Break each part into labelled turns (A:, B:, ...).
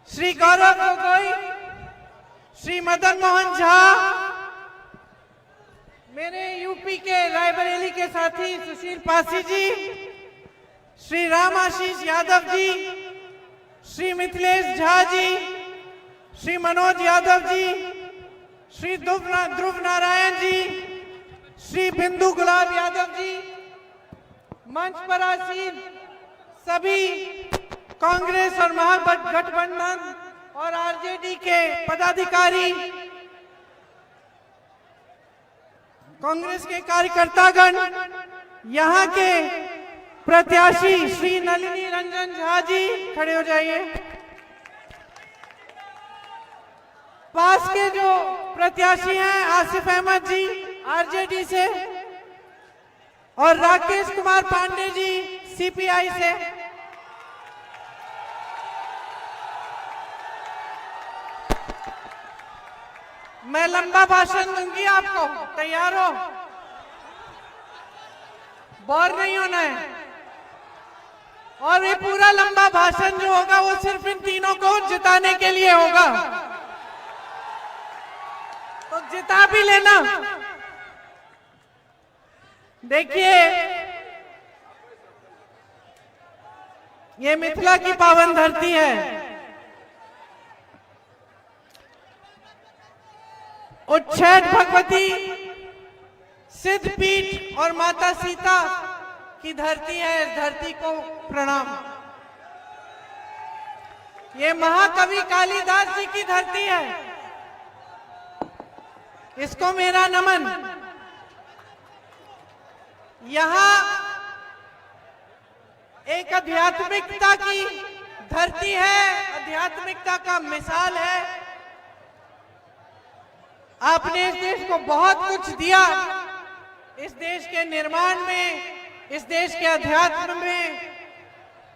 A: श्री गौरव गोगोई, श्री मदन मोहन झा, मेरे यूपी के रायबरेली के साथी सुशील पासी जी, श्री राम आशीष यादव जी, श्री मिथिलेश झा जी, श्री मनोज यादव जी, श्री ध्रुव नारायण जी, श्री बिंदु गुलाब यादव जी, मंच पर आसीन सभी कांग्रेस और महागठबंधन और आरजेडी के पदाधिकारी, कांग्रेस के कार्यकर्तागण, यहाँ के प्रत्याशी श्री नलिनी रंजन झा जी खड़े हो जाइए। पास के जो प्रत्याशी हैं आसिफ अहमद जी आरजेडी से और राकेश कुमार पांडे जी सीपीआई से। मैं लंबा भाषण दूंगी आपको, तैयार हो? बोर नहीं होना है। और ये पूरा लंबा भाषण जो होगा वो सिर्फ इन तीनों को जिताने के लिए होगा, तो जिता भी लेना। देखिए, ये मिथिला की पावन धरती है। उच्छेद भगवती, सिद्धपीठ और माता सीता की धरती है। इस धरती को प्रणाम। ये महाकवि कालिदास जी की धरती है, इसको मेरा नमन। यहाँ एक आध्यात्मिकता की धरती है, आध्यात्मिकता का मिसाल है। आपने इस देश को बहुत कुछ दिया, इस देश के निर्माण में, इस देश के अध्यात्म में,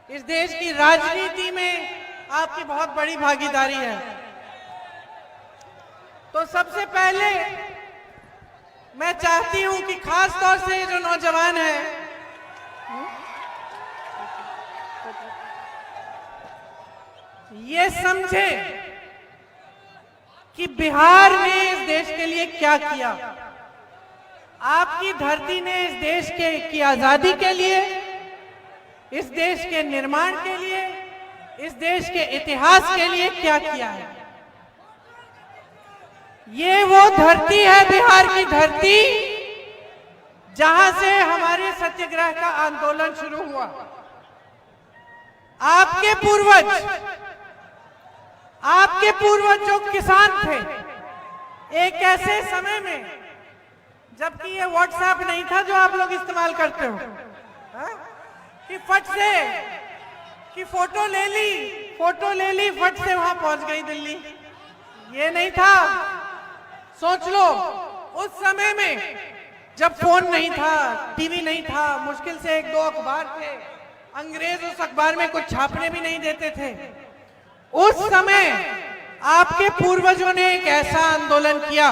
A: इस देश की राजनीति में आपकी बहुत बड़ी भागीदारी है। तो सबसे पहले मैं चाहती हूं कि खास तौर से जो नौजवान हैं, ये समझें कि बिहार ने इस देश के लिए क्या किया। आपकी धरती ने इस देश की आजादी के लिए, इस देश के निर्माण के लिए, इस देश के इतिहास के लिए क्या किया है। ये वो धरती है, बिहार की धरती, जहां से हमारे सत्याग्रह का आंदोलन शुरू हुआ। आपके पूर्वज जो किसान थे, एक ऐसे समय में जबकि ये व्हाट्सएप नहीं था जो आप लोग इस्तेमाल करते हो, कि फट से कि फोटो ले ली फट से वहां पहुंच गई दिल्ली, ये नहीं था। सोच लो, उस समय में जब फोन नहीं था, टीवी नहीं था, मुश्किल से 1-2 अखबार थे, अंग्रेज उस अखबार में कुछ छापने भी नहीं देते थे। उस समय आपके पूर्वजों ने एक ऐसा आंदोलन किया,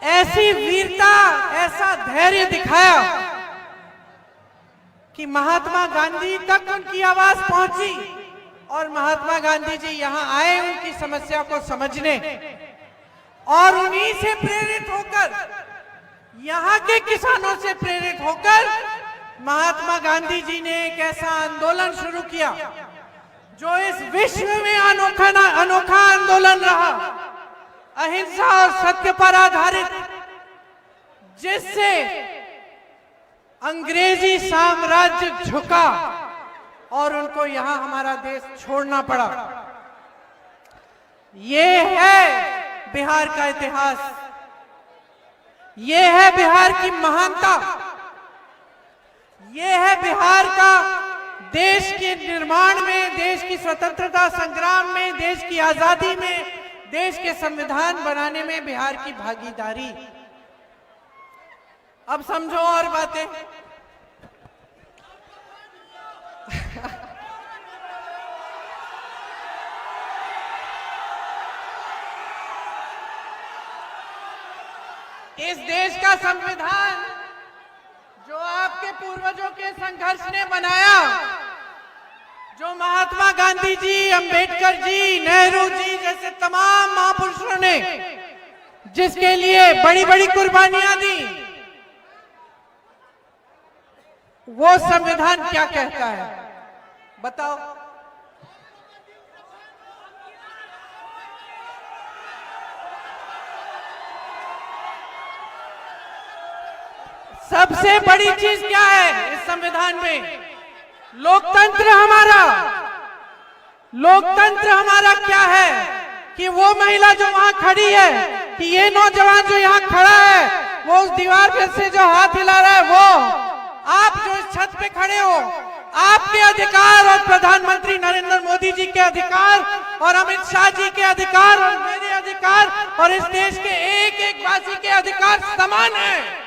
A: ऐसी वीरता, ऐसा धैर्य दिखाया कि महात्मा गांधी तक उनकी आवाज पहुंची और महात्मा गांधी जी यहां आए उनकी समस्या को समझने, और उन्हीं से प्रेरित होकर, यहां के किसानों से प्रेरित होकर महात्मा गांधी जी ने एक ऐसा आंदोलन शुरू किया जो इस विश्व में अनोखा आंदोलन रहा, अहिंसा और सत्य पर आधारित, जिससे अंग्रेजी साम्राज्य झुका और उनको यहां हमारा देश छोड़ना पड़ा। ये है बिहार का इतिहास, ये है बिहार की महानता, ये है बिहार का देश के निर्माण में, देश की स्वतंत्रता संग्राम में, देश की आजादी में, देश के संविधान बनाने में बिहार की भागीदारी। अब समझो और बातें। इस देश का संविधान जो आपके पूर्वजों के संघर्ष ने बनाया, जो महात्मा गांधी जी, अंबेडकर जी, नेहरू जी जैसे तमाम महापुरुषों ने जिसके लिए बड़ी बड़ी कुर्बानियां दी, वो संविधान क्या कहता है बताओ। सबसे बड़ी चीज क्या है इस संविधान में? लोकतंत्र हमारा। लोकतंत्र हमारा क्या है कि वो महिला जो वहां खड़ी है, कि ये नौजवान जो यहाँ खड़ा है, वो उस दीवार पे से जो हाथ हिला रहा है, वो आप जो इस छत पे खड़े हो, आपके अधिकार और प्रधानमंत्री नरेंद्र मोदी जी के अधिकार और अमित शाह जी के अधिकार और मेरे अधिकार और इस देश के एक एक वासी के अधिकार समान है।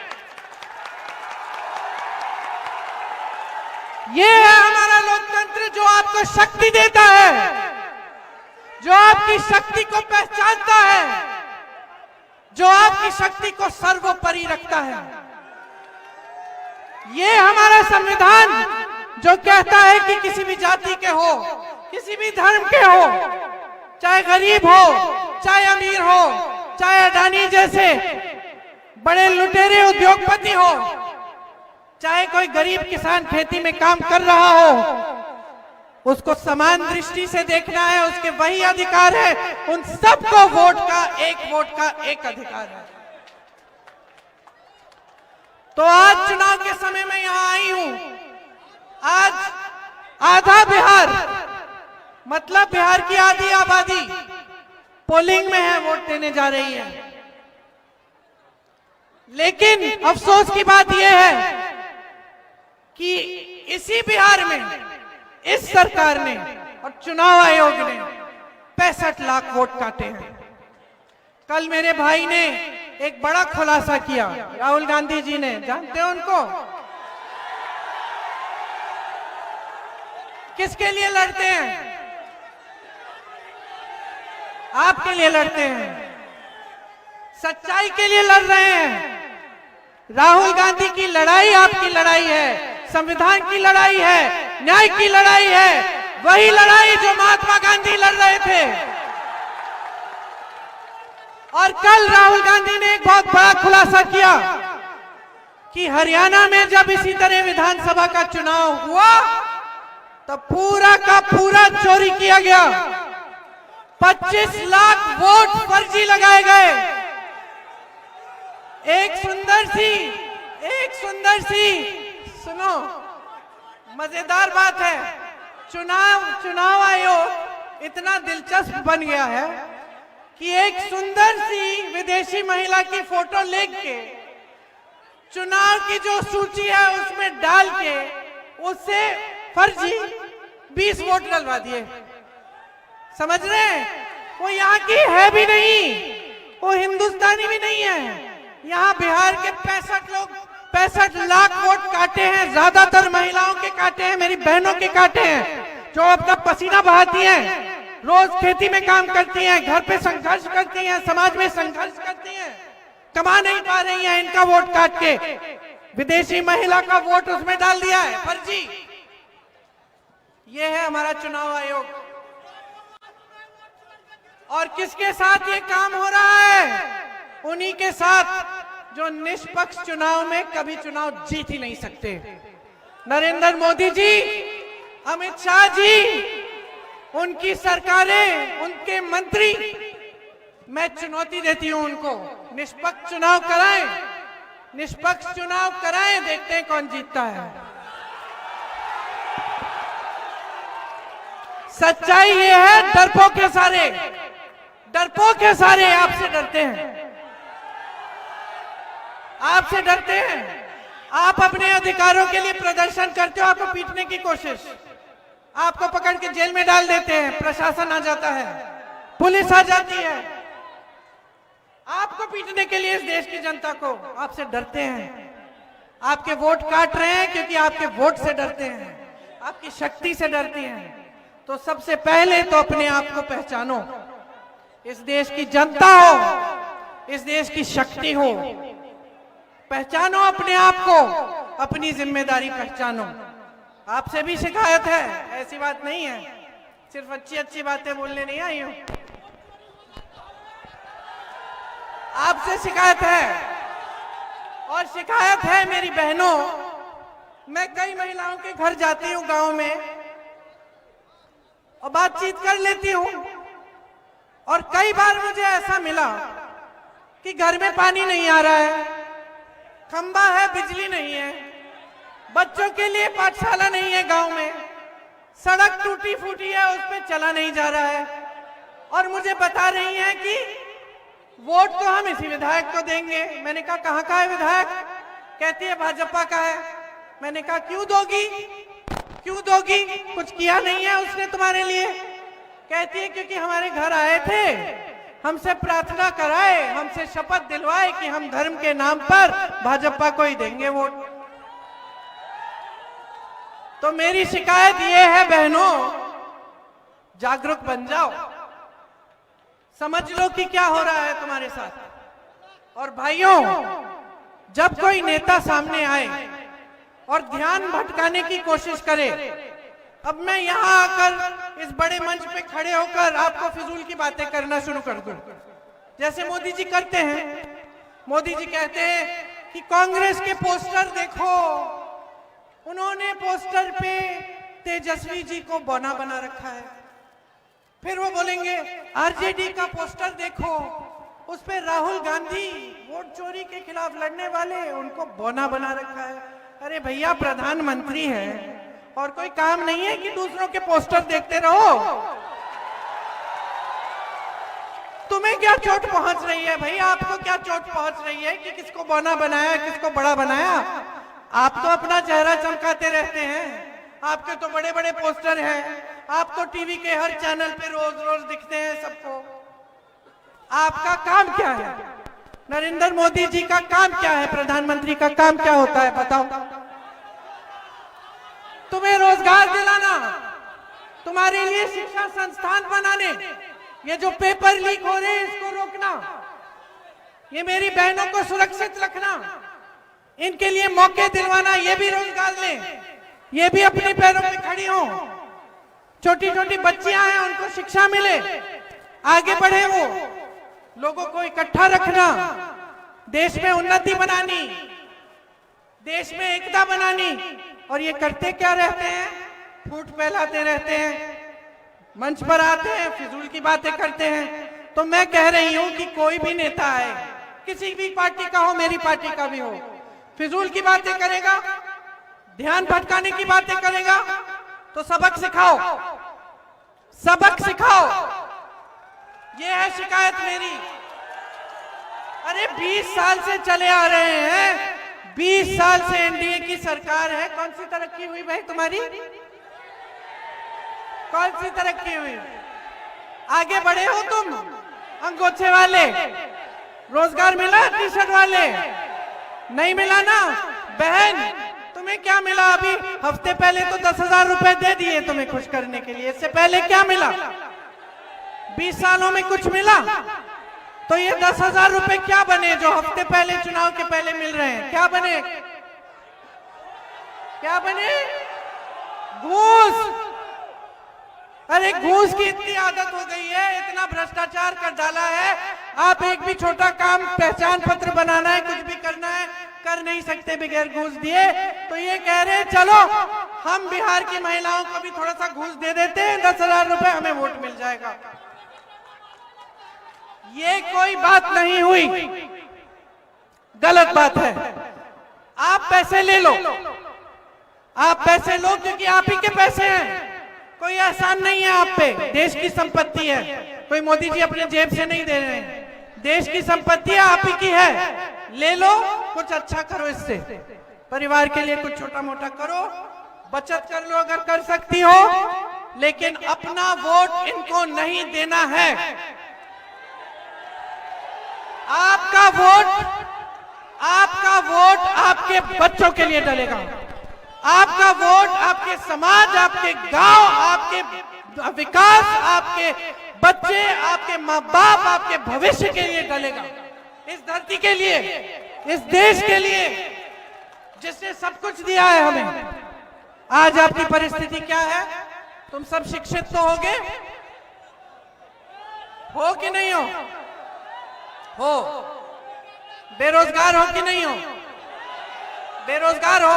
A: ये है हमारा लोकतंत्र जो आपको शक्ति देता है, जो आपकी शक्ति को पहचानता है, जो आपकी शक्ति को सर्वोपरि रखता है। ये हमारा संविधान जो कहता है कि किसी भी जाति के हो, किसी भी धर्म के हो, चाहे गरीब हो, चाहे अमीर हो, चाहे अडानी जैसे बड़े लुटेरे उद्योगपति हो, चाहे कोई गरीब किसान खेती में काम कर रहा हो, उसको समान दृष्टि से देखना है, उसके वही अधिकार है। उन सबको वोट का एक अधिकार है। तो आज चुनाव के समय में यहां आई हूं। आज आधा बिहार, मतलब बिहार की आधी आबादी पोलिंग में है, वोट देने जा रही है। लेकिन अफसोस की बात यह है कि इसी बिहार में इस सरकार ने और चुनाव आयोग ने 65 लाख वोट काटे हैं। कल मेरे भाई ने एक बड़ा खुलासा किया, राहुल गांधी जी ने, जानते हो उनको? किसके लिए लड़ते हैं? आपके लिए लड़ते हैं, सच्चाई के लिए लड़ रहे हैं। राहुल गांधी की लड़ाई आपकी लड़ाई है, संविधान की लड़ाई है, न्याय की लड़ाई है, वही लड़ाई जो महात्मा गांधी लड़ रहे थे। और कल राहुल गांधी ने एक बहुत बड़ा खुलासा किया कि हरियाणा में जब इसी तरह विधानसभा का चुनाव हुआ तो पूरा का पूरा चोरी किया गया, 25 लाख वोट फर्जी लगाए गए। एक सुंदर सी सुनो, मजेदार बात है, चुनाव आयोग इतना दिलचस्प बन गया है कि एक सुंदर सी विदेशी महिला की फोटो लेके चुनाव की जो सूची है उसमें डाल के उससे फर्जी 20 वोट डलवा दिए। समझ रहे हैं? वो यहाँ की है भी नहीं, वो हिंदुस्तानी भी नहीं है। यहाँ बिहार के 65 लाख वोट काटे हैं, ज्यादातर महिलाओं के काटे हैं, मेरी बहनों के काटे हैं, जो अपना पसीना बहाती हैं, रोज खेती में काम करती हैं, घर पे संघर्ष करती हैं, समाज में संघर्ष करती हैं, कमा नहीं पा रही हैं, इनका वोट काट के विदेशी महिला का वोट उसमें डाल दिया है फर्जी। ये है हमारा चुनाव आयोग। और किसके साथ ये काम हो रहा है? उन्हीं के साथ जो निष्पक्ष चुनाव में कभी चुनाव जीत ही नहीं सकते। नरेंद्र मोदी जी, अमित शाह जी, उनकी सरकारें, उनके मंत्री, मैं चुनौती देती हूं उनको, निष्पक्ष चुनाव कराएं, निष्पक्ष चुनाव कराएं, देखते हैं कौन जीतता है। सच्चाई ये है, डरपोक के सारे आपसे डरते हैं, आपसे डरते हैं। आप अपने अधिकारों के लिए प्रदर्शन करते हो, आपको पीटने की कोशिश, आपको पकड़ के जेल में डाल देते हैं, प्रशासन आ जाता है, पुलिस आ जाती है, आपको पीटने के लिए इस देश की जनता को आपसे डरते हैं। आपके वोट काट रहे हैं क्योंकि आपके वोट से डरते हैं, आपकी शक्ति से डरती हैं। तो सबसे पहले तो अपने आप को पहचानो, इस देश की जनता हो, इस देश की शक्ति हो, पहचानो अपने आप को, अपनी जिम्मेदारी पहचानो, आपसे भी शिकायत है, ऐसी बात नहीं है, सिर्फ अच्छी अच्छी बातें बोलने नहीं आई हूं। आपसे शिकायत है, और शिकायत है मेरी बहनों। मैं कई महिलाओं के घर जाती हूं गांव में और बातचीत कर लेती हूं, और कई बार मुझे ऐसा मिला कि घर में पानी नहीं आ रहा है, खंबा है, बिजली नहीं है, बच्चों के लिए पाठशाला नहीं है गांव में, सड़क टूटी फूटी है, उस पर चला नहीं जा रहा है, और मुझे बता रही हैं कि वोट तो हम इसी विधायक को देंगे। मैंने कहा कहाँ का है विधायक? कहती है भाजपा का है। मैंने कहा क्यों दोगी, क्यों दोगी, कुछ किया नहीं है उसने तुम्हारे लिए? कहती है क्योंकि हमारे घर आए थे, हमसे प्रार्थना कराए, हमसे शपथ दिलवाए कि हम धर्म के नाम पर भाजपा को ही देंगे वोट। तो मेरी शिकायत ये है बहनों, जागरूक बन जाओ, समझ लो कि क्या हो रहा है तुम्हारे साथ। और भाइयों, जब कोई नेता सामने आए और ध्यान भटकाने की कोशिश करे, अब मैं यहां आकर इस बड़े मंच पे खड़े होकर आपको फिजूल की बातें करना शुरू कर दूं, जैसे मोदी जी करते हैं। मोदी जी कहते हैं कि कांग्रेस के पोस्टर देखो, उन्होंने पोस्टर पे तेजस्वी जी को बौना बना रखा है। फिर वो बोलेंगे आरजेडी का पोस्टर देखो, उस पे राहुल गांधी वोट चोरी के खिलाफ लड़ने वाले, उनको बौना बना रखा है। अरे भैया, प्रधानमंत्री है और कोई काम नहीं है कि दूसरों के पोस्टर देखते रहो? तुम्हें क्या चोट पहुंच रही है भैया? आपको क्या चोट पहुंच रही है कि किसको बौना बनाया, किसको बड़ा बनाया? आप तो अपना चेहरा चमकाते रहते हैं, आपके तो बड़े बड़े पोस्टर हैं, आप तो टीवी के हर चैनल पे रोज रोज दिखते हैं सबको। आपका काम क्या है? नरेंद्र मोदी जी का काम क्या है? प्रधानमंत्री का काम क्या होता है बताओ? तुम्हें रोजगार दिलाना, तुम्हारे लिए शिक्षा संस्थान बनाने, ये जो पेपर लीक हो रहे हैं इसको रोकना, ये मेरी बहनों को सुरक्षित रखना, इनके लिए मौके दिलवाना, ये भी रोजगार लें, ये भी अपने पैरों पे खड़ी हो। छोटी छोटी बच्चियां हैं, उनको शिक्षा मिले, आगे बढ़े, वो लोगों को इकट्ठा रखना, देश में उन्नति बनानी, देश में एकता बनानी। और ये करते क्या रहते हैं? फूट फैलाते रहते हैं, मंच पर आते हैं, फिजूल की बातें करते हैं। तो मैं कह रही हूं कि कोई भी नेता आए, किसी भी पार्टी का हो, मेरी पार्टी का भी हो, फिजूल की बातें करेगा, ध्यान भटकाने की बातें करेगा, तो सबक सिखाओ, सबक सिखाओ। ये है शिकायत मेरी। अरे 20 साल से चले आ रहे हैं, 20 साल से एनडीए की सरकार है, कौन सी तरक्की हुई भाई तुम्हारी? कौन सी तरक्की हुई? आगे बढ़े हो तुम? अंगोछे वाले रोजगार मिला? टी शर्ट वाले नहीं मिला ना? बहन, तुम्हें क्या मिला? अभी हफ्ते पहले तो 10,000 रुपए दे दिए तुम्हें खुश करने के लिए, इससे पहले क्या मिला? 20 सालों में कुछ मिला? तो ये 10,000 रुपए क्या बने जो हफ्ते पहले, चुनाव के पहले मिल रहे हैं? क्या बने? क्या बने? घूस। अरे घूस की इतनी आदत हो गई है, इतना भ्रष्टाचार कर डाला है, आप एक भी छोटा काम, पहचान पत्र बनाना है, कुछ भी करना है, कर नहीं सकते बगैर घूस दिए। तो ये कह रहे हैं चलो हम बिहार की महिलाओं को भी थोड़ा सा घूस दे देते हैं, 10,000 रुपए हमें वोट मिल जाएगा। ये कोई बात नहीं हुई, गलत बात है। आप पैसे ले लो, आप पैसे लो, क्योंकि आप ही के पैसे हैं, कोई एहसान नहीं है आप पे, देश की संपत्ति है, कोई मोदी जी अपने जेब से नहीं दे रहे हैं, देश की संपत्ति आप ही की है। ले लो, कुछ अच्छा करो, इससे परिवार के लिए कुछ छोटा मोटा करो, बचत कर लो अगर कर सकती हो, लेकिन अपना वोट इनको नहीं देना है। आपका वोट आपके बच्चों के लिए डलेगा, आपका वोट आपके समाज, आपके गांव, आपके विकास, आपके बच्चे, आपके माँ बाप, आपके भविष्य के लिए डलेगा, इस धरती के लिए, इस देश के लिए जिसने सब कुछ दिया है हमें। आज आपकी परिस्थिति क्या है? तुम सब शिक्षित तो होगे, हो कि नहीं हो? हो। बेरोजगार हो कि नहीं हो? बेरोजगार हो।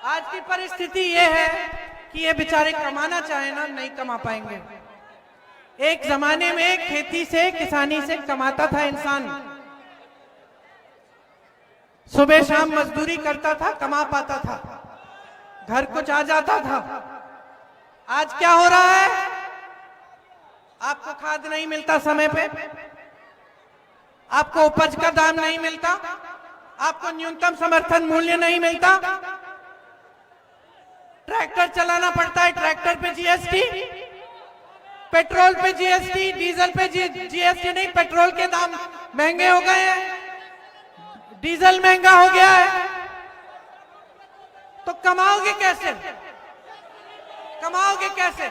A: आज की परिस्थिति ये है कि ये बेचारे कमाना चाहे ना, नहीं कमा पाएंगे। एक जमाने में खेती से, किसानी से कमाता था इंसान, सुबह शाम मजदूरी करता था, कमा पाता था, घर कुछ आ जाता था। आज क्या हो रहा है? आपको खाद नहीं मिलता समय पे, आपको उपज का दाम नहीं मिलता, आपको न्यूनतम समर्थन मूल्य नहीं मिलता, ट्रैक्टर चलाना पड़ता है, ट्रैक्टर पे जीएसटी, पेट्रोल पे जीएसटी, डीजल पे जीएसटी नहीं, पेट्रोल के दाम महंगे हो गए हैं, डीजल महंगा हो गया है। तो कमाओगे कैसे? कमाओगे कैसे?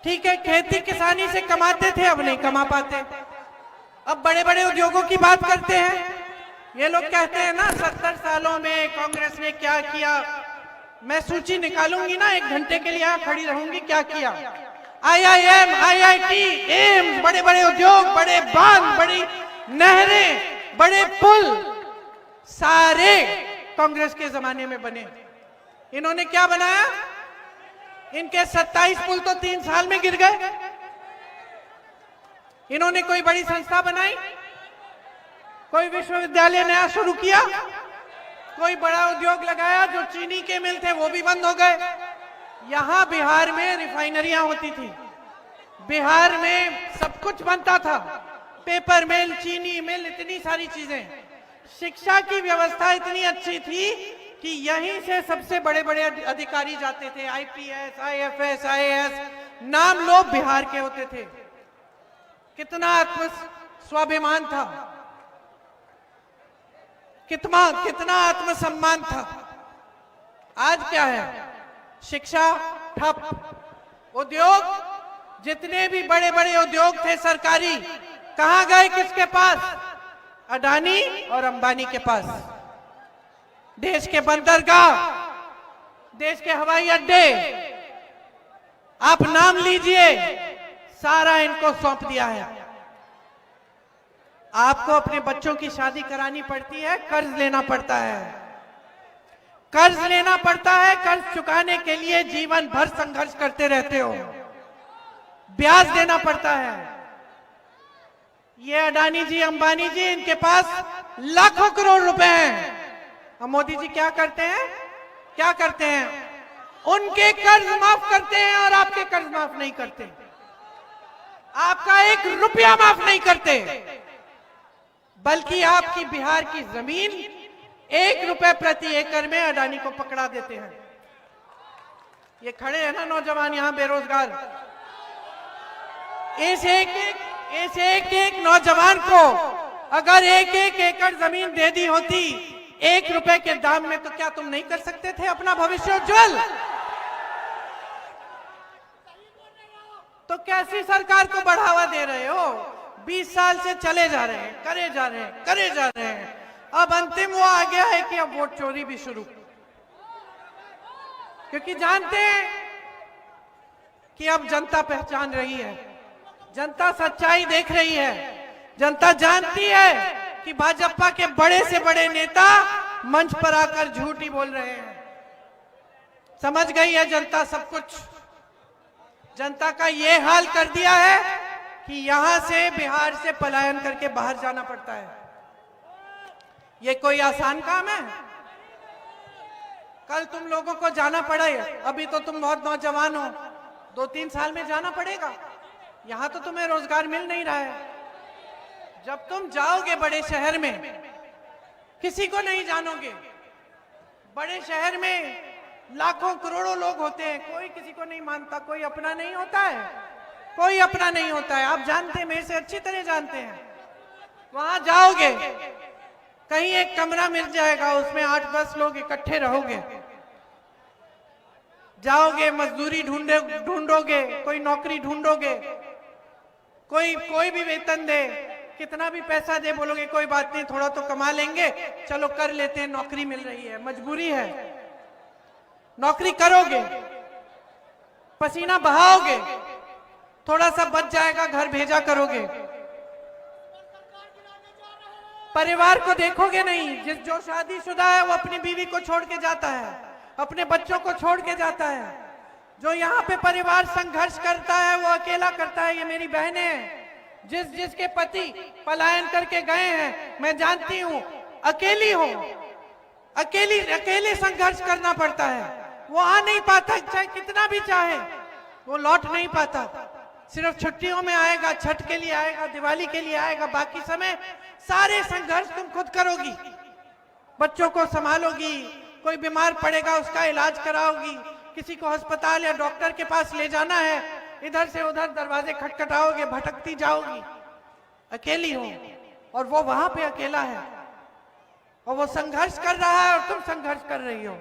A: ठीक है, खेती किसानी से कमाते थे, अब नहीं कमा पाते। अब बड़े बड़े उद्योगों की बात करते हैं। ये लोग कहते हैं ना 70 सालों में कांग्रेस ने क्या किया। मैं सूची निकालूंगी ना, 1 घंटे के लिए खड़ी रहूंगी, क्या किया। IIM, IIT, एम्स, बड़े बड़े उद्योग, बड़े बांध, बड़ी नहरें, बड़े पुल, सारे कांग्रेस के जमाने में बने। इन्होंने क्या बनाया? इनके 27 पुल तो 3 साल में गिर गए। इन्होंने कोई बड़ी संस्था बनाई, कोई विश्वविद्यालय नया शुरू किया, कोई बड़ा उद्योग लगाया। जो चीनी के मिल थे वो भी बंद हो गए। यहां बिहार में रिफाइनरियां होती थी, बिहार में सब कुछ बनता था, पेपर मिल, चीनी मिल, इतनी सारी चीजें। शिक्षा की व्यवस्था इतनी अच्छी थी कि यहीं से सबसे बड़े बड़े अधिकारी जाते थे, IPS, IFS, IAS, नाम लोग बिहार के होते थे। कितना आत्म स्वाभिमान था, कितना आत्मसम्मान था। आज क्या है? शिक्षा ठप, उद्योग, जितने भी बड़े बड़े उद्योग थे सरकारी, कहां गए? किसके पास? अडानी और अंबानी के पास। देश के बंदरगाह, देश के हवाई अड्डे, आप नाम लीजिए, सारा इनको सौंप दिया है। आपको अपने बच्चों की शादी करानी पड़ती है, कर्ज लेना पड़ता है, कर्ज लेना पड़ता है। कर्ज चुकाने के लिए जीवन भर संघर्ष करते रहते हो, ब्याज देना पड़ता है। ये अडानी जी, अंबानी जी, इनके पास लाखों करोड़ रुपए हैं। अब मोदी जी क्या करते हैं? क्या करते हैं? उनके कर्ज माफ करते हैं और आपके कर्ज माफ नहीं करते। आपका 1 रुपया माफ नहीं करते, बल्कि आपकी बिहार की जमीन 1 रुपए प्रति एकड़ में अडानी को पकड़ा देते हैं। ये खड़े हैं ना नौजवान यहां बेरोजगार, इस एक एक नौजवान को अगर 1-1 एकड़ जमीन दे दी होती 1 रुपए के दाम में, तो क्या तुम नहीं कर सकते थे अपना भविष्य उज्जवल? तो कैसी सरकार को बढ़ावा दे रहे हो? 20 साल से चले जा रहे हैं, करे जा रहे हैं। अब अंतिम वो आ गया है कि अब वोट चोरी भी शुरू, क्योंकि जानते हैं कि अब जनता पहचान रही है, जनता सच्चाई देख रही है, जनता जानती है कि भाजपा के बड़े से बड़े नेता मंच पर आकर झूठ ही बोल रहे हैं। समझ गई है जनता सब कुछ। जनता का ये हाल कर दिया है कि यहां से, बिहार से पलायन करके बाहर जाना पड़ता है। ये कोई आसान काम है? कल तुम लोगों को जाना पड़े, अभी तो तुम बहुत नौजवान हो, 2-3 साल में जाना पड़ेगा। यहां तो तुम्हें रोजगार मिल नहीं रहा है। जब तुम जाओगे बड़े शहर में, किसी को नहीं जानोगे। बड़े शहर में लाखों करोड़ों लोग होते हैं, कोई किसी को नहीं मानता, कोई अपना नहीं होता है, कोई अपना नहीं होता है। आप जानते हैं, मेरे से अच्छी तरह जानते हैं। वहां जाओगे, कहीं एक कमरा मिल जाएगा, उसमें 8-10 लोग इकट्ठे रहोगे, जाओगे, मजदूरी ढूंढोगे, कोई नौकरी ढूंढोगे, कोई भी वेतन दे, कितना भी पैसा दे, बोलोगे कोई बात नहीं, थोड़ा तो कमा लेंगे, चलो कर लेते हैं, नौकरी मिल रही है, मजबूरी है, नौकरी करोगे, पसीना बहाओगे, थोड़ा सा बच जाएगा, घर भेजा करोगे, परिवार को देखोगे नहीं। जो शादीशुदा है वो अपनी बीवी को छोड़ के जाता है, अपने बच्चों को छोड़ के जाता है। जो यहाँ पे परिवार संघर्ष करता है वो अकेला करता है। ये मेरी बहनें हैं, जिसके पति पलायन करके गए हैं, मैं जानती हूँ, अकेली हो, अकेले संघर्ष करना पड़ता है। वो आ नहीं पाता, चाहे कितना भी चाहे, वो लौट नहीं पाता। सिर्फ छुट्टियों में आएगा, छठ के लिए आएगा, दिवाली के लिए आएगा, बाकी समय सारे संघर्ष तुम खुद करोगी। बच्चों को संभालोगी, कोई बीमार पड़ेगा उसका इलाज कराओगी, किसी को अस्पताल या डॉक्टर के पास ले जाना है, इधर से उधर दरवाजे खटखटाओगे, भटकती जाओगी, अकेली हो। और वो वहां पे अकेला है और वो संघर्ष कर रहा है और तुम संघर्ष कर रही हो।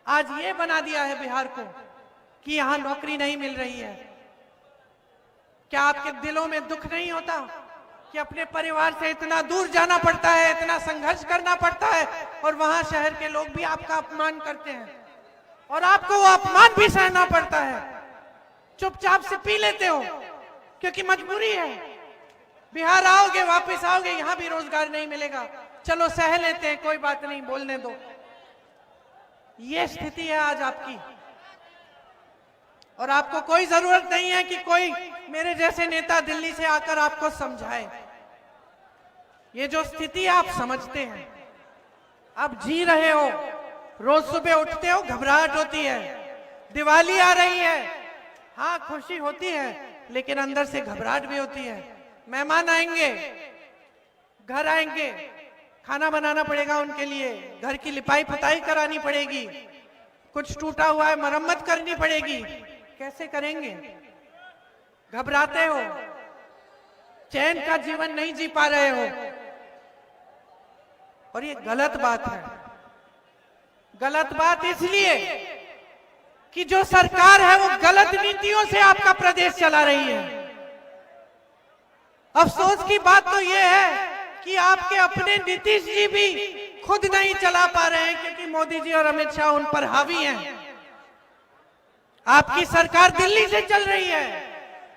A: आज ये बना दिया है बिहार को कि यहां नौकरी नहीं मिल रही है। क्या आपके दिलों में दुख नहीं होता कि अपने परिवार से इतना दूर जाना पड़ता है, इतना संघर्ष करना पड़ता है, और वहां शहर के लोग भी आपका अपमान करते हैं और आपको वो अपमान भी सहना पड़ता है। चुपचाप से पी लेते हो क्योंकि मजबूरी है। बिहार आओगे, वापस आओगे, यहां भी रोजगार नहीं मिलेगा, चलो सह लेते हैं, कोई बात नहीं, बोलने दो। ये स्थिति है आज आपकी, और आपको कोई जरूरत नहीं है कि कोई मेरे जैसे नेता दिल्ली से आकर आपको समझाए। ये जो स्थिति आप समझते हैं, आप जी रहे हो, रोज सुबह उठते हो, घबराहट होती है, दिवाली आ रही है, हाँ खुशी होती है, लेकिन अंदर से घबराहट भी होती है। मेहमान आएंगे, घर आएंगे, खाना बनाना पड़ेगा उनके लिए, घर की लिपाई पुताई करानी पड़ेगी, कुछ टूटा हुआ है मरम्मत करनी पड़ेगी, कैसे करेंगे? घबराते हो, चैन का जीवन नहीं जी पा रहे हो, और ये गलत बात है। गलत बात इसलिए कि जो सरकार है वो गलत नीतियों से आपका प्रदेश चला रही है। अफसोस की बात तो ये है कि आपके अपने नीतीश जी भी खुद नहीं चला पा रहे हैं, क्योंकि मोदी जी और अमित शाह उन पर हावी हैं। आपकी सरकार दिल्ली से चल रही है,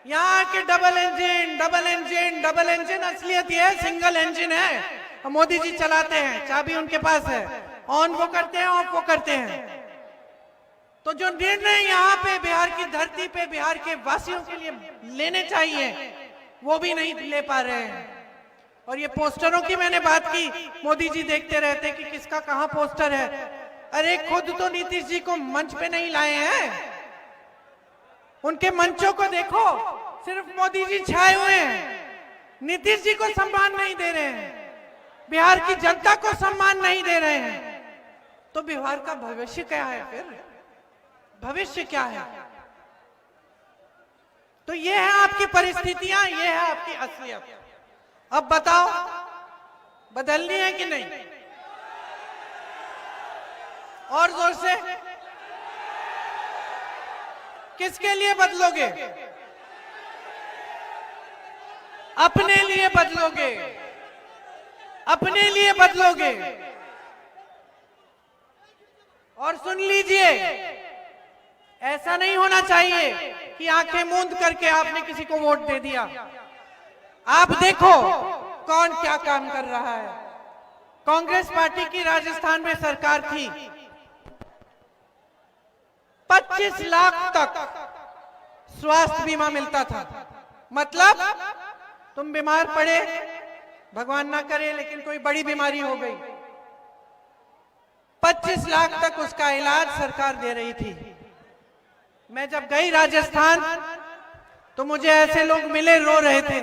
A: यहाँ के डबल इंजन, असलियत ये है सिंगल इंजन है, मोदी जी चलाते हैं, चाबी उनके पास है, ऑन वो करते हैं, ऑफ वो करते हैं। तो जो निर्णय यहाँ पे बिहार की धरती पे बिहार के वासियों के लिए लेने चाहिए, वो भी नहीं ले पा रहे हैं। और ये पोस्टरों की मैंने बात की, मोदी जी देखते रहते कि किसका कहां पोस्टर है। अरे खुद तो नीतीश जी को मंच पे नहीं लाए हैं, उनके मंचों को देखो, सिर्फ मोदी जी छाए हुए हैं, नीतीश जी को सम्मान नहीं दे रहे हैं, बिहार की जनता को सम्मान नहीं दे रहे हैं। तो बिहार का भविष्य क्या है? फिर भविष्य क्या है? तो ये है आपकी परिस्थितियां, ये है आपकी असलियत। अब बताओ, बदलनी है कि नहीं? और जोर से, किसके लिए बदलोगे? अपने लिए बदलोगे, अपने लिए बदलोगे। और सुन लीजिए, ऐसा नहीं होना चाहिए कि आंखें मूंद करके आपने किसी को वोट दे दिया। आप देखो कौन क्या काम कर रहा है। कांग्रेस पार्टी की राजस्थान में सरकार थी, 25 लाख तक स्वास्थ्य बीमा मिलता था। मतलब तुम बीमार पड़े, भगवान ना करे लेकिन कोई बड़ी बीमारी हो गई, 25 लाख तक उसका इलाज सरकार दे रही थी। मैं जब गई राजस्थान तो मुझे ऐसे लोग मिले, रो रहे थे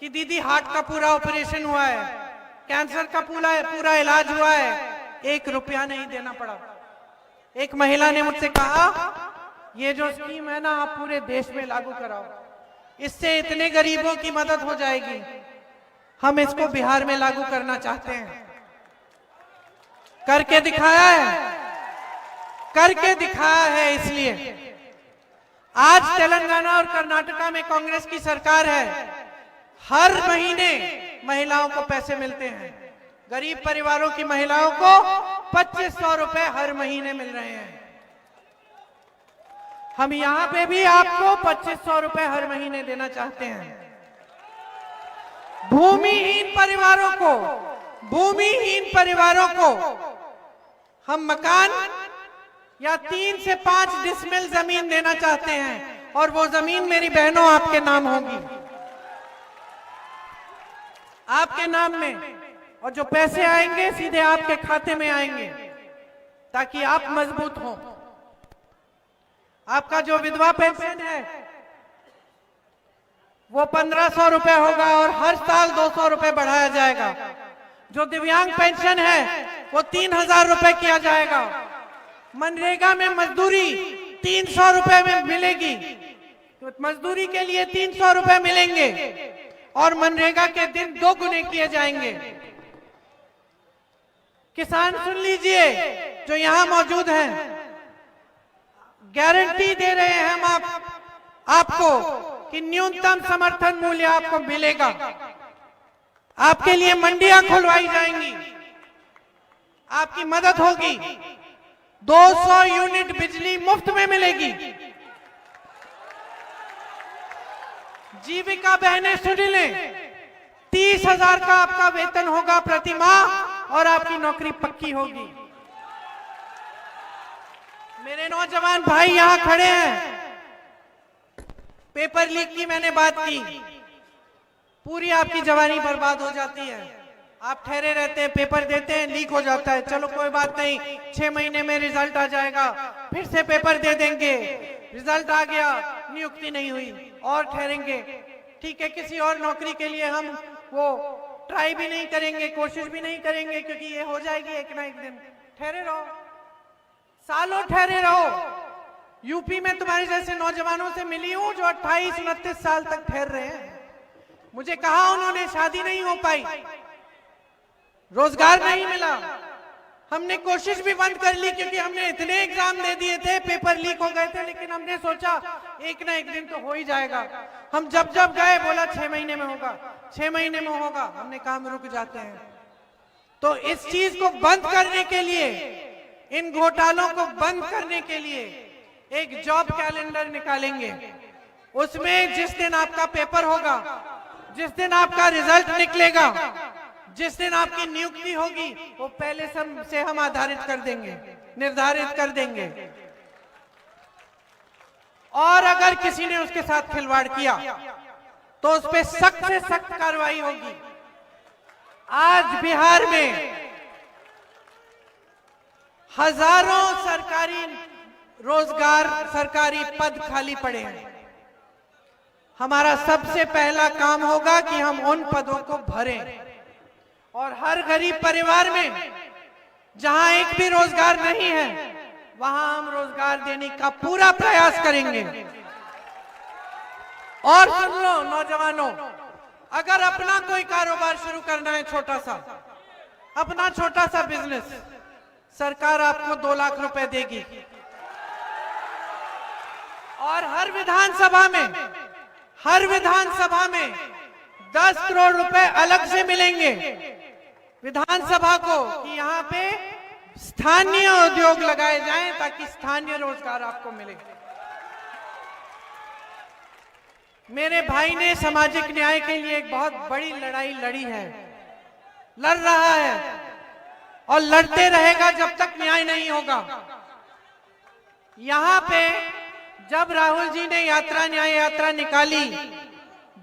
A: कि दीदी हार्ट का पूरा ऑपरेशन हुआ है, कैंसर का पूरा इलाज हुआ है, 1 रुपया नहीं देना पड़ा। एक महिला ने मुझसे कहा, ये जो स्कीम है ना, आप पूरे देश में लागू कराओ, इससे इतने गरीबों की मदद हो जाएगी, हम इसको बिहार में लागू करना चाहते हैं। करके दिखाया है, करके दिखाया है। इसलिए आज तेलंगाना और कर्नाटका में कांग्रेस की सरकार है, हर महीने महिलाओं को पैसे मिलते हैं। गरीब परिवारों की महिलाओं को 2500 रुपए हर महीने मिल रहे हैं। हम यहां पे भी आपको 2500 रुपए हर महीने देना चाहते हैं। भूमिहीन परिवारों को हम मकान या 3 से 5 डिसमिल जमीन देना चाहते हैं और वो जमीन मेरी बहनों आपके नाम होगी, आपके नाम में, और जो पैसे आएंगे सीधे आपके खाते में आएंगे ताकि आप मजबूत हों। आपका जो विधवा पेंशन है वो 1500 रुपए होगा और हर साल 200 रुपए बढ़ाया जाएगा। जो दिव्यांग पेंशन है वो 3000 रुपए किया जाएगा। मनरेगा में मजदूरी 300 रुपए में मिलेगी, तो मजदूरी के लिए 300 रुपए मिलेंगे और मनरेगा के दिन 2 गुने किए जाएंगे। किसान सुन लीजिए जो यहां मौजूद हैं, गारंटी दे रहे हैं हम आपको कि न्यूनतम समर्थन मूल्य आपको मिलेगा। आपके लिए मंडियां खुलवाई जाएंगी, आपकी मदद होगी। 200 यूनिट बिजली मुफ्त में मिलेगी। जीविका बहनें सुन लें, 30,000 का आपका वेतन होगा प्रति माह और आपकी नौकरी पक्की होगी। मेरे नौजवान भाई यहां खड़े हैं। पेपर लीक की मैंने बात की, पूरी आपकी जवानी बर्बाद हो जाती है। आप ठहरे रहते हैं, पेपर देते हैं, लीक हो जाता है, चलो कोई बात नहीं, 6 महीने में रिजल्ट आ जाएगा, फिर से पेपर दे देंगे, रिजल्ट आ गया, नियुक्ति नहीं हुई, और ठहरेंगे। ठीक है, किसी और नौकरी के लिए हम वो ट्राई भी नहीं करेंगे, कोशिश भी नहीं करेंगे, क्योंकि ये हो जाएगी एक ना एक दिन। ठहरे रहो, सालों ठहरे रहो। यूपी में तुम्हारे जैसे नौजवानों से मिली हूं जो 28-29 साल तक ठहर रहे हैं। मुझे कहा उन्होंने शादी नहीं हो पाई, रोजगार नहीं मिला। हमने कोशिश भी बंद कर ली क्योंकि हमने इतने एग्जाम दे दिए थे, पेपर लीक हो गए थे, लेकिन हमने सोचा एक ना एक दिन तो हो ही जाएगा। हम जब जब गए बोला 6 महीने में होगा, 6 महीने में होगा, हमने काम रुक जाते हैं। तो इस चीज को बंद करने के लिए, इन घोटालों को बंद करने के लिए एक जॉब कैलेंडर निकालेंगे। उसमें जिस दिन आपका पेपर होगा, जिस दिन आपका रिजल्ट निकलेगा, जिस दिन आपकी नियुक्ति होगी, वो पहले से हम आधारित कर देंगे, निर्धारित कर देंगे। और अगर किसी ने उसके साथ खिलवाड़ किया तो उस पर सख्त से सख्त कार्रवाई होगी। आज बिहार में हजारों सरकारी रोजगार, सरकारी पद खाली पड़े हैं। हमारा सबसे पहला काम होगा कि हम उन पदों को भरें और हर गरीब परिवार में जहां एक भी रोजगार नहीं है वहां हम रोजगार देने का पूरा प्रयास करेंगे। और सुन लो नौजवानों, अगर अपना कोई कारोबार शुरू करना है, छोटा सा, अपना छोटा सा बिजनेस, सरकार आपको 2 लाख रुपए देगी और हर विधानसभा में 10 करोड़ रुपए अलग से मिलेंगे विधानसभा को कि यहाँ पे स्थानीय उद्योग लगाए जाएं ताकि स्थानीय रोजगार आपको मिले। मेरे भाई ने सामाजिक न्याय के लिए एक बहुत बड़ी लड़ाई लड़ी है, लड़ रहा है और लड़ते रहेगा जब तक न्याय नहीं होगा। यहाँ पे जब राहुल जी ने न्याय यात्रा निकाली,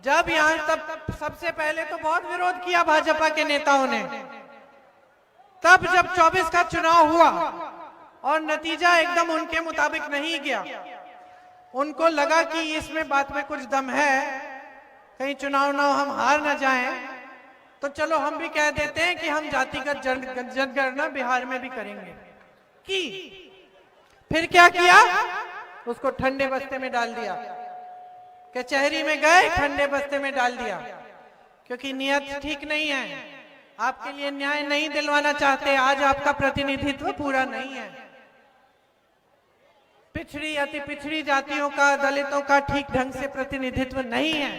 A: जब यहाँ तब सबसे पहले तो बहुत विरोध किया भाजपा के नेताओं ने। तब जब 24 का चुनाव हुआ और नतीजा एकदम उनके मुताबिक नहीं गया, उनको लगा कि इसमें बात में कुछ दम है, कहीं चुनाव ना हम हार ना जाएं, तो चलो हम भी कह देते हैं कि हम जातिगत जनगणना बिहार में भी करेंगे। फिर क्या किया, उसको ठंडे बस्ते में डाल दिया, कचहरी में गए, ठंडे बस्ते में डाल दिया, क्योंकि नियत ठीक नहीं है, आपके लिए न्याय नहीं दिलवाना चाहते। आज आपका प्रतिनिधित्व पूरा नहीं है, पिछड़ी अति पिछड़ी जातियों का, दलितों का ठीक ढंग से प्रतिनिधित्व नहीं है,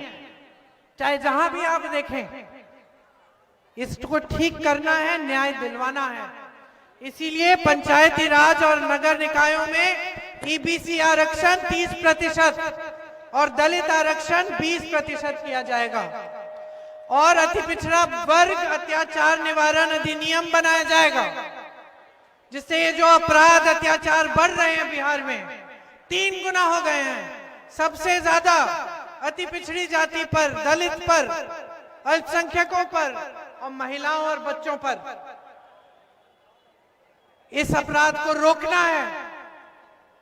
A: चाहे जहां भी आप देखें, इसको ठीक करना है, न्याय दिलवाना है। इसीलिए पंचायती राज और नगर निकायों में ईबीसी आरक्षण 30% और दलित आरक्षण 20% किया जाएगा और अति पिछड़ा वर्ग अत्याचार निवारण अधिनियम बनाया जाएगा, जिससे ये जो अपराध अत्याचार बढ़ रहे हैं बिहार में 3 गुना हो गए हैं। सबसे ज्यादा अति पिछड़ी जाति पर, दलित पर, अल्पसंख्यकों पर और महिलाओं और बच्चों पर। इस अपराध को रोकना है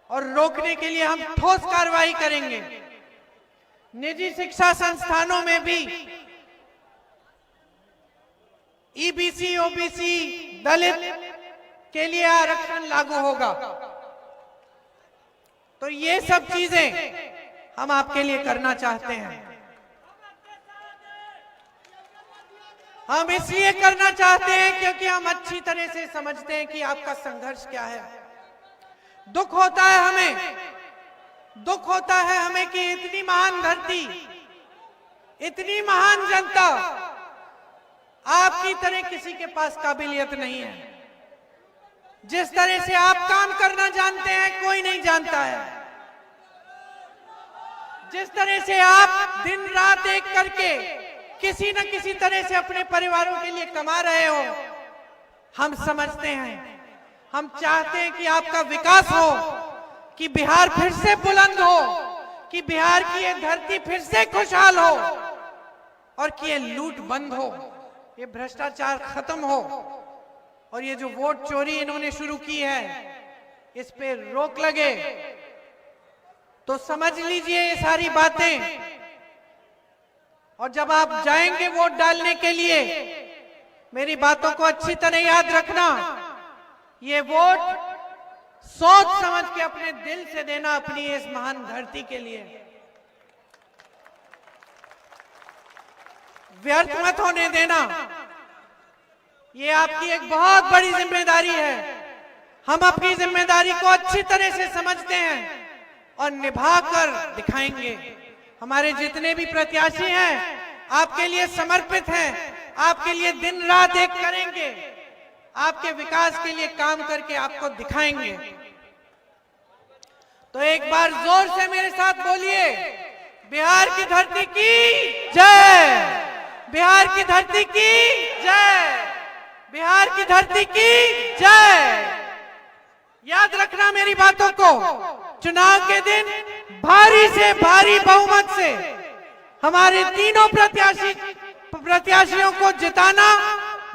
A: और रोकने के लिए हम ठोस कार्रवाई करेंगे। निजी शिक्षा संस्थानों में भी ईबीसी, ओबीसी, दलित के लिए आरक्षण लागू होगा। तो ये सब चीजें हम आपके लिए करना चाहते हैं। हम इसलिए करना चाहते हैं क्योंकि हम अच्छी तरह से समझते हैं कि आपका संघर्ष क्या है। दुख होता है हमें कि इतनी महान धरती, इतनी महान जनता, आपकी तरह किसी के पास काबिलियत नहीं है। जिस तरह से आप काम करना जानते हैं कोई नहीं जानता है। जिस तरह से आप दिन रात एक करके किसी न किसी तरह से अपने परिवारों के लिए कमा रहे हो, हम समझते हैं। हम चाहते हैं कि आपका विकास हो, कि बिहार फिर से बुलंद हो, कि बिहार की ये धरती फिर से खुशहाल हो और कि ये लूट बंद हो, ये भ्रष्टाचार खत्म हो और ये जो वोट चोरी इन्होंने शुरू की है इस पे रोक लगे। तो समझ लीजिए ये सारी बातें, और जब आप जाएंगे वोट डालने के लिए मेरी बातों को अच्छी तरह याद रखना। ये वोट सोच समझ के अपने दिल से देना, अपनी इस महान धरती के लिए। व्यर्थ मत होने देना। ये आपकी एक बहुत बड़ी जिम्मेदारी है। हम अपनी जिम्मेदारी को अच्छी तरह से समझते हैं और निभाकर दिखाएंगे। हमारे जितने भी प्रत्याशी हैं आपके लिए समर्पित हैं, आपके लिए दिन रात एक करेंगे, आपके विकास के लिए काम करके आपको दिखाएंगे। तो एक बार जोर से मेरे साथ बोलिए, बिहार की धरती की जय, बिहार की धरती की जय, बिहार की धरती की जय। याद रखना मेरी बातों को। चुनाव के दिन भारी से भारी बहुमत से हमारे तीनों प्रत्याशियों को जिताना,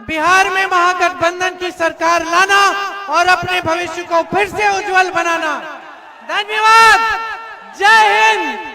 A: बिहार में महागठबंधन की सरकार लाना और अपने भविष्य को फिर से उज्जवल बनाना। धन्यवाद। जय हिंद।